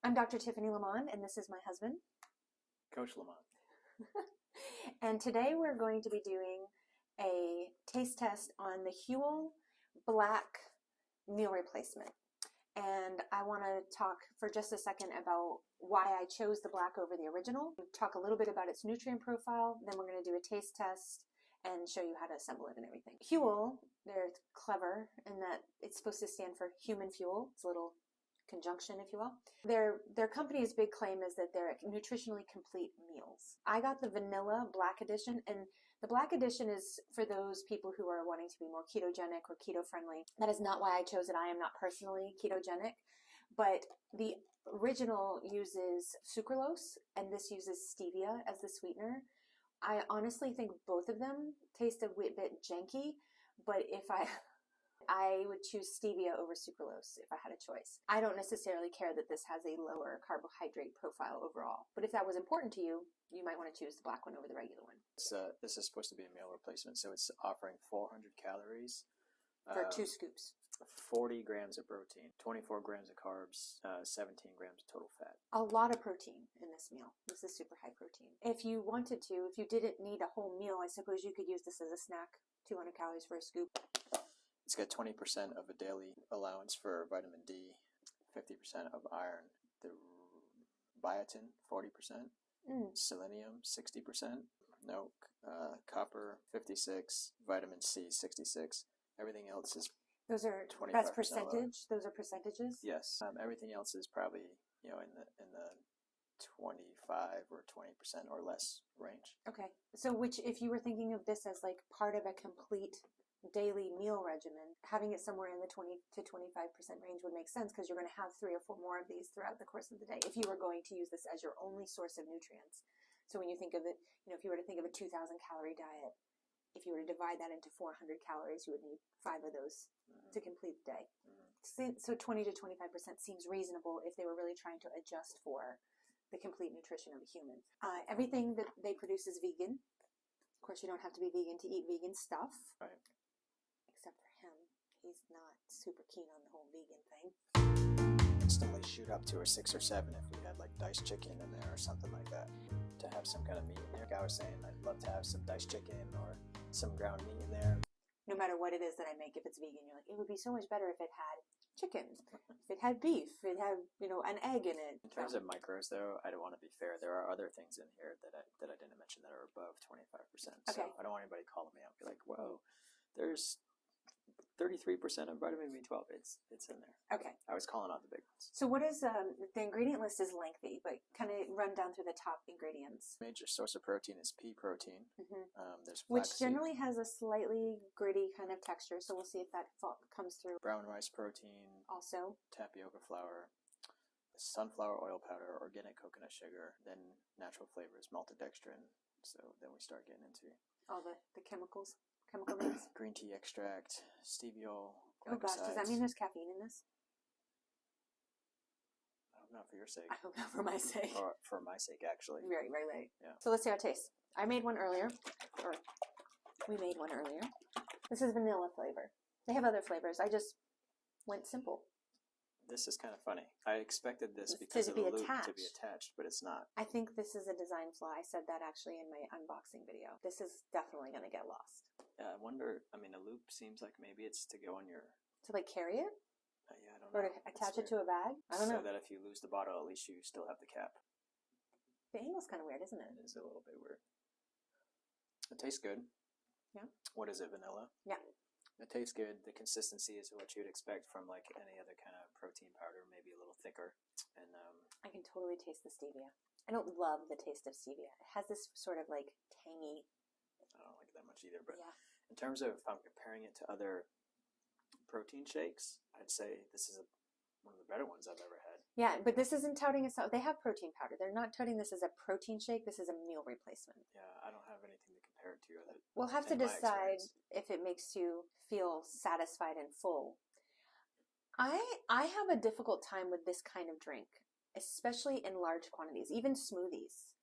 I'm Dr. Tiffany Lamont, and this is my husband. Coach Lamont. And today we're going to be doing a taste test on the Huel Black meal replacement. And I want to talk for just a second about why I chose the black over the original. Talk a little bit about its nutrient profile, then we're going to do a taste test and show you how to assemble it and everything. Huel, they're clever in that it's supposed to stand for human fuel. It's a little conjunction, if you will. Their company's big claim is that they're nutritionally complete meals. I got the vanilla black edition, and the black edition is for those people who are wanting to be more ketogenic or keto friendly. That is not why I chose it. I am not personally ketogenic, but the original uses sucralose and this uses stevia as the sweetener. I honestly think both of them taste a bit janky, but if I would choose stevia over sucralose if I had a choice. I don't necessarily care that this has a lower carbohydrate profile overall, but if that was important to you, you might want to choose the black one over the regular one. This is supposed to be a meal replacement, so it's offering 400 calories. For 2 scoops. 40 grams of protein, 24 grams of carbs, 17 grams of total fat. A lot of protein in this meal. This is super high protein. If you wanted to, if you didn't need a whole meal, I suppose you could use this as a snack. 200 calories for a scoop. It's got 20% of a daily allowance for vitamin D, 50% of iron, the biotin, 40%, selenium, 60%, no, copper, 56, vitamin C, 66. Everything else is that's 25% percentage. lower. Those are percentages. Yes, everything else is probably in the 25 or 20% or less range. Okay, so if you were thinking of this as like part of a complete daily meal regimen, having it somewhere in the 20 to 25% range would make sense because you're going to have 3 or 4 more of these throughout the course of the day if you were going to use this as your only source of nutrients. So when you think of it, if you were to think of a 2,000 calorie diet, if you were to divide that into 400 calories, you would need 5 of those to complete the day. So 20 to 25% seems reasonable if they were really trying to adjust for the complete nutrition of a human. Everything that they produce is vegan. Of course, you don't have to be vegan to eat vegan stuff. Right. Except for him. He's not super keen on the whole vegan thing. Instantly shoot up to a 6 or 7 if we had like diced chicken in there or something like that. To have some kind of meat in there. Like I was saying, I'd love to have some diced chicken or some ground meat in there. No matter what it is that I make, if it's vegan, you're like, it would be so much better if it had chicken, if it had beef, if it had, an egg in it. In terms of micros, though, I don't want to be fair. There are other things in here that I didn't mention that are above 25%. Okay. So I don't want anybody calling me out and be like, whoa, there's 33% of vitamin B12. It's in there. Okay. I was calling out the big ones. So what is, the ingredient list is lengthy, but kind of run down through the top ingredients. Major source of protein is pea protein. There's which flaxseed. generally has a slightly gritty kind of texture, so we'll see if that comes through. Brown rice protein. Also. Tapioca flour. Sunflower oil powder, organic coconut sugar, then natural flavors, maltodextrin. So then we start getting into all the chemical names. Green tea extract, steviol, oh gosh, does that mean there's caffeine in this? I hope not for your sake. I hope not for my sake. Or for my sake, actually. Right. Yeah. So let's see how it tastes. I made one earlier, or we made one earlier. This is vanilla flavor. They have other flavors. I just went simple. This is kind of funny. I expected this because of the loop to be attached, but it's not. I think this is a design flaw. I said that actually in my unboxing video. This is definitely going to get lost. I wonder, a loop seems like maybe it's to go on your... To like carry it? Yeah, I don't know. Or to attach it to a bag? I don't know. So that if you lose the bottle, at least you still have the cap. The angle's kind of weird, isn't it? It is a little bit weird. It tastes good. Yeah. What is it, vanilla? Yeah. It tastes good. The consistency is what you'd expect from like any other kind of protein powder, maybe a little thicker. And I can totally taste the stevia. I don't love the taste of stevia. It has this sort of like tangy. I don't like it that much either. But yeah. In terms of if I'm comparing it to other protein shakes, I'd say this is one of the better ones I've ever had. Yeah, but this isn't touting us out. They have protein powder. They're not touting this as a protein shake. This is a meal replacement. Yeah, I don't have anything to compare it to. We'll have to decide if it makes you feel satisfied and full. I have a difficult time with this kind of drink, especially in large quantities, even smoothies.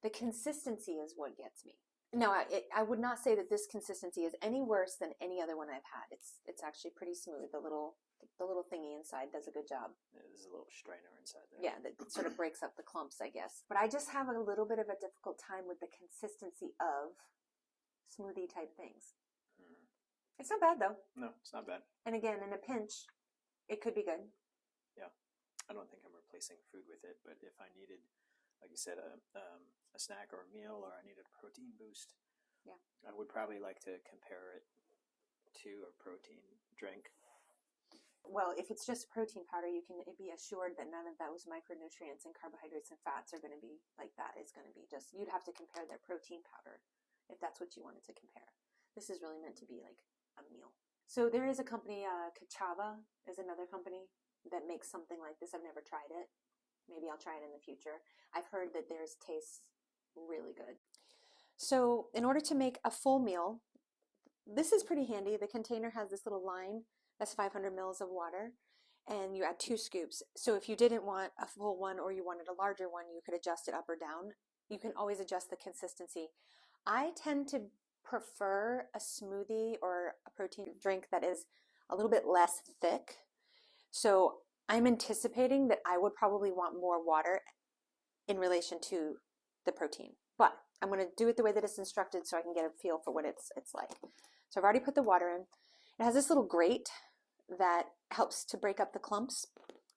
The consistency is what gets me. No, I would not say that this consistency is any worse than any other one I've had. It's actually pretty smooth. The little thingy inside does a good job. Yeah, there's a little strainer inside there. Yeah, that sort of breaks up the clumps, I guess. But I just have a little bit of a difficult time with the consistency of smoothie type things. Mm. It's not bad though. No, it's not bad. And again, in a pinch, it could be good. Yeah, I don't think I'm replacing food with it, but if I needed, like you said, a snack or a meal, or I needed a protein boost, yeah, I would probably like to compare it to a protein drink. Well, if it's just protein powder, you can be assured that none of those micronutrients and carbohydrates and fats are going to be like that. It's going to be just, you'd have to compare their protein powder if that's what you wanted to compare. This is really meant to be like a meal. So there is a company, Kachava is another company that makes something like this. I've never tried it. Maybe I'll try it in the future. I've heard that theirs tastes really good. So in order to make a full meal, this is pretty handy. The container has this little line that's 500 mils of water, and you add 2 scoops. So if you didn't want a full one or you wanted a larger one, you could adjust it up or down. You can always adjust the consistency. I tend to prefer a smoothie or a protein drink that is a little bit less thick. So I'm anticipating that I would probably want more water in relation to the protein. But I'm going to do it the way that it's instructed so I can get a feel for what it's like. So I've already put the water in. It has this little grate that helps to break up the clumps.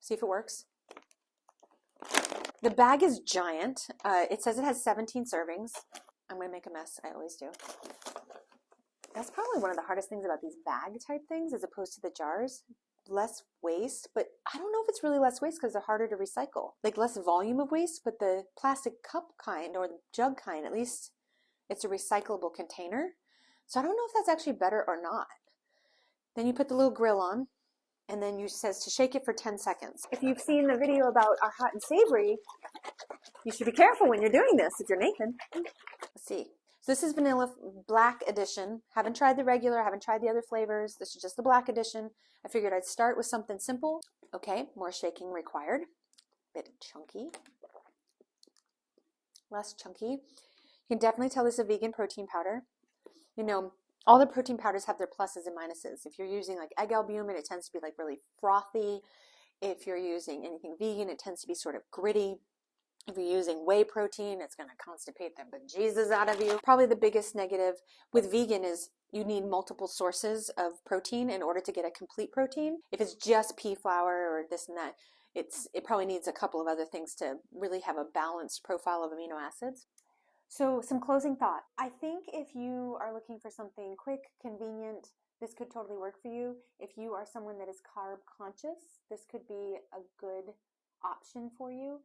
See if it works. The bag is giant. It says it has 17 servings. I'm going to make a mess. I always do. That's probably one of the hardest things about these bag type things as opposed to the jars. Less waste, but I don't know if it's really less waste because they're harder to recycle. Like less volume of waste, but the plastic cup kind or the jug kind, at least it's a recyclable container. So I don't know if that's actually better or not. Then you put the little grill on, and then you says to shake it for 10 seconds. If you've seen the video about our hot and savory, you should be careful when you're doing this if you're Nathan. Let's see. So this is vanilla black edition. Haven't tried the regular, haven't tried the other flavors. This is just the black edition. I figured I'd start with something simple. Okay, more shaking required. Bit chunky. Less chunky. You can definitely tell this is a vegan protein powder. You know, all the protein powders have their pluses and minuses. If you're using like egg albumin, it tends to be like really frothy. If you're using anything vegan, it tends to be sort of gritty. If you're using whey protein, it's going to constipate the bejesus out of you. Probably the biggest negative with vegan is you need multiple sources of protein in order to get a complete protein. If it's just pea flour or this and that, it probably needs a couple of other things to really have a balanced profile of amino acids. So some closing thought. I think if you are looking for something quick, convenient, this could totally work for you. If you are someone that is carb conscious, this could be a good option for you.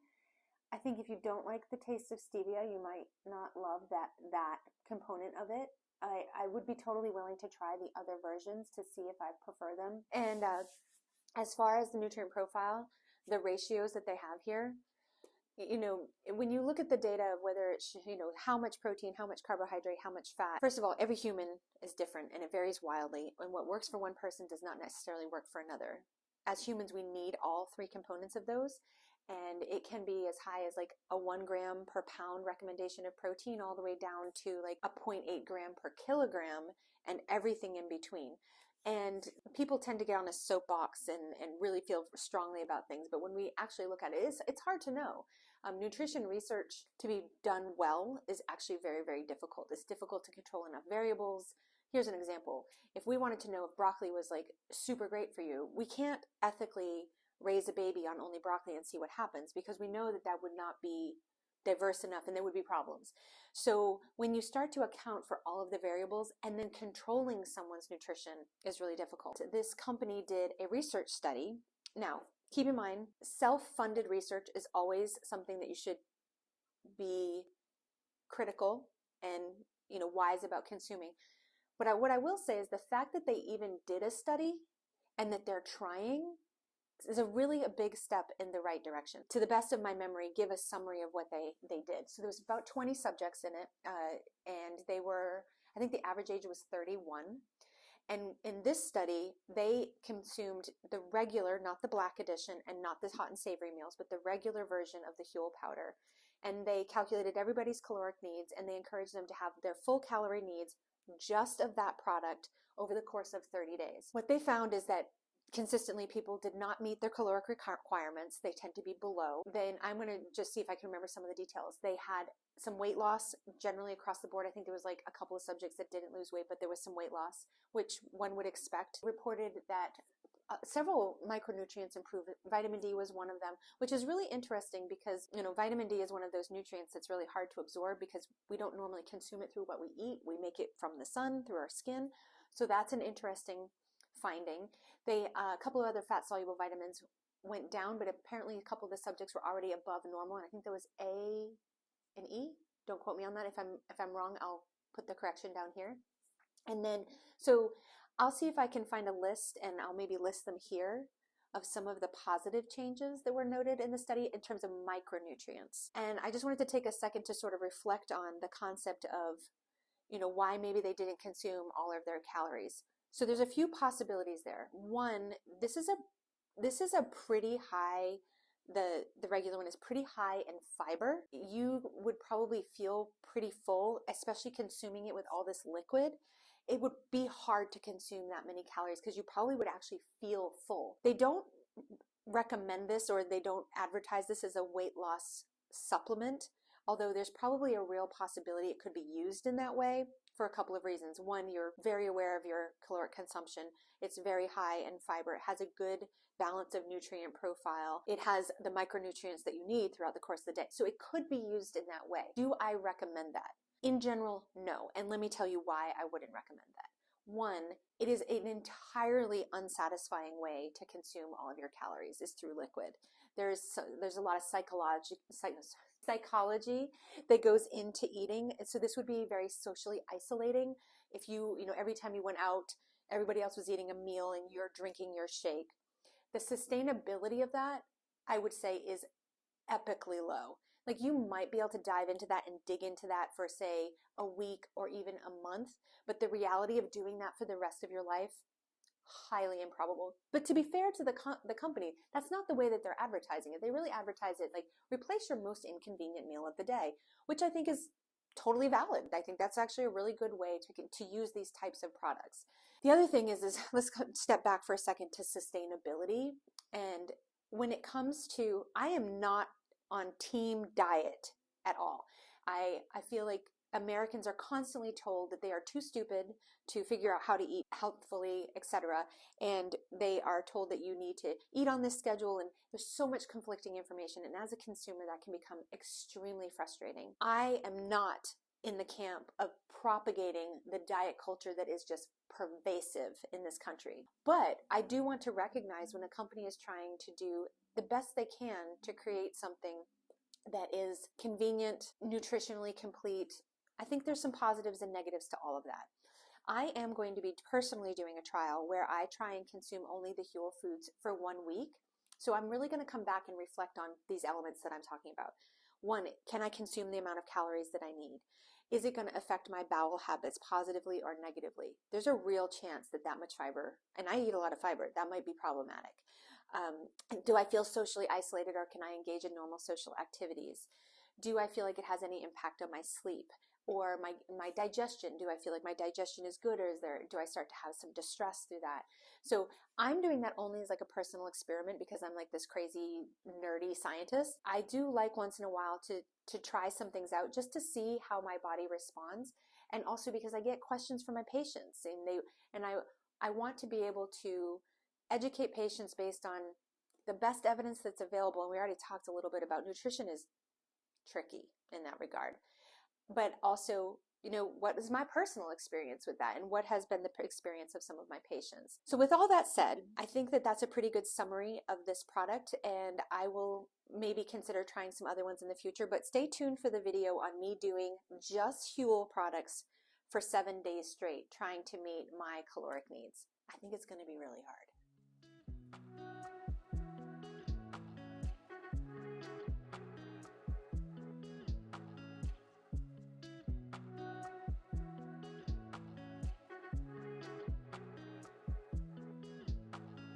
I think if you don't like the taste of stevia, you might not love that component of it. I would be totally willing to try the other versions to see if I prefer them. And as far as the nutrient profile, the ratios that they have here, you know, when you look at the data of whether it's, you know, how much protein, how much carbohydrate, how much fat, first of all, every human is different and it varies wildly. And what works for one person does not necessarily work for another. As humans, we need all 3 components of those. And it can be as high as like a 1 gram per pound recommendation of protein all the way down to like a 0.8 gram per kilogram and everything in between. And people tend to get on a soapbox and really feel strongly about things. But when we actually look at it, it's hard to know. Nutrition research to be done well is actually very, very difficult. It's difficult to control enough variables. Here's an example. If we wanted to know if broccoli was like super great for you, we can't ethically raise a baby on only broccoli and see what happens because we know that that would not be diverse enough and there would be problems. So when you start to account for all of the variables and then controlling someone's nutrition is really difficult. This company did a research study. Now, keep in mind, self-funded research is always something that you should be critical and, you know, wise about consuming. But what I will say is the fact that they even did a study and that they're trying is a big step in the right direction. To the best of my memory, give a summary of what they did. So there was about 20 subjects in it, and they were, I think the average age was 31. And in this study, they consumed the regular, not the black edition, and not the hot and savory meals, but the regular version of the Huel powder. and they calculated everybody's caloric needs, and they encouraged them to have their full calorie needs just of that product over the course of 30 days. What they found is that consistently people did not meet their caloric requirements. They tend to be below. Then I'm going to just see if I can remember some of the details. They had some weight loss generally across the board. I think there was like a couple of subjects that didn't lose weight, but there was some weight loss, which one would expect. Reported that several micronutrients improved. Vitamin D was one of them, which is really interesting because, vitamin D is one of those nutrients that's really hard to absorb because we don't normally consume it through what we eat. We make it from the sun through our skin. So that's an interesting finding. A couple of other fat-soluble vitamins went down, but apparently a couple of the subjects were already above normal, and I think there was A and E. Don't quote me on that. If I'm wrong, I'll put the correction down here. And then, so I'll see if I can find a list, and I'll maybe list them here, of some of the positive changes that were noted in the study in terms of micronutrients. And I just wanted to take a second to sort of reflect on the concept of, why maybe they didn't consume all of their calories. So there's a few possibilities there. One, this is a pretty high, the regular one is pretty high in fiber. You would probably feel pretty full, especially consuming it with all this liquid. It would be hard to consume that many calories because you probably would actually feel full. They don't recommend this, or they don't advertise this as a weight loss supplement, although there's probably a real possibility it could be used in that way for a couple of reasons. One, you're very aware of your caloric consumption. It's very high in fiber. It has a good balance of nutrient profile. It has the micronutrients that you need throughout the course of the day. So it could be used in that way. Do I recommend that? In general, no. And let me tell you why I wouldn't recommend that. One, it is an entirely unsatisfying way to consume all of your calories is through liquid. There's a lot of psychology that goes into eating. So this would be very socially isolating. If every time you went out, everybody else was eating a meal and you're drinking your shake. The sustainability of that, I would say, is epically low. Like, you might be able to dive into that and dig into that for, say, a week or even a month, but the reality of doing that for the rest of your life, highly improbable. But to be fair to the company, that's not the way that they're advertising it. They really advertise it like, replace your most inconvenient meal of the day, which I think is totally valid. I think that's actually a really good way to use these types of products. The other thing is let's step back for a second to sustainability. And when it comes to, I am not on team diet at all. I feel like Americans are constantly told that they are too stupid to figure out how to eat healthfully, etc. And they are told that you need to eat on this schedule, and there's so much conflicting information. And as a consumer, that can become extremely frustrating. I am not in the camp of propagating the diet culture that is just pervasive in this country. But I do want to recognize when a company is trying to do the best they can to create something that is convenient, nutritionally complete. I think there's some positives and negatives to all of that. I am going to be personally doing a trial where I try and consume only the Huel foods for 1 week. So I'm really going to come back and reflect on these elements that I'm talking about. One, can I consume the amount of calories that I need? Is it going to affect my bowel habits positively or negatively? There's a real chance that much fiber, and I eat a lot of fiber, that might be problematic. Do I feel socially isolated, or can I engage in normal social activities? Do I feel like it has any impact on my sleep or my digestion? Do I feel like my digestion is good, or do I start to have some distress through that? So I'm doing that only as like a personal experiment because I'm like this crazy nerdy scientist. I do like once in a while to try some things out just to see how my body responds, and also because I get questions from my patients, and I want to be able to educate patients based on the best evidence that's available. And we already talked a little bit about nutrition is tricky in that regard. But also, what is my personal experience with that, and what has been the experience of some of my patients? So with all that said, I think that that's a pretty good summary of this product, and I will maybe consider trying some other ones in the future. But stay tuned for the video on me doing just Huel products for 7 days straight, trying to meet my caloric needs. I think it's going to be really hard.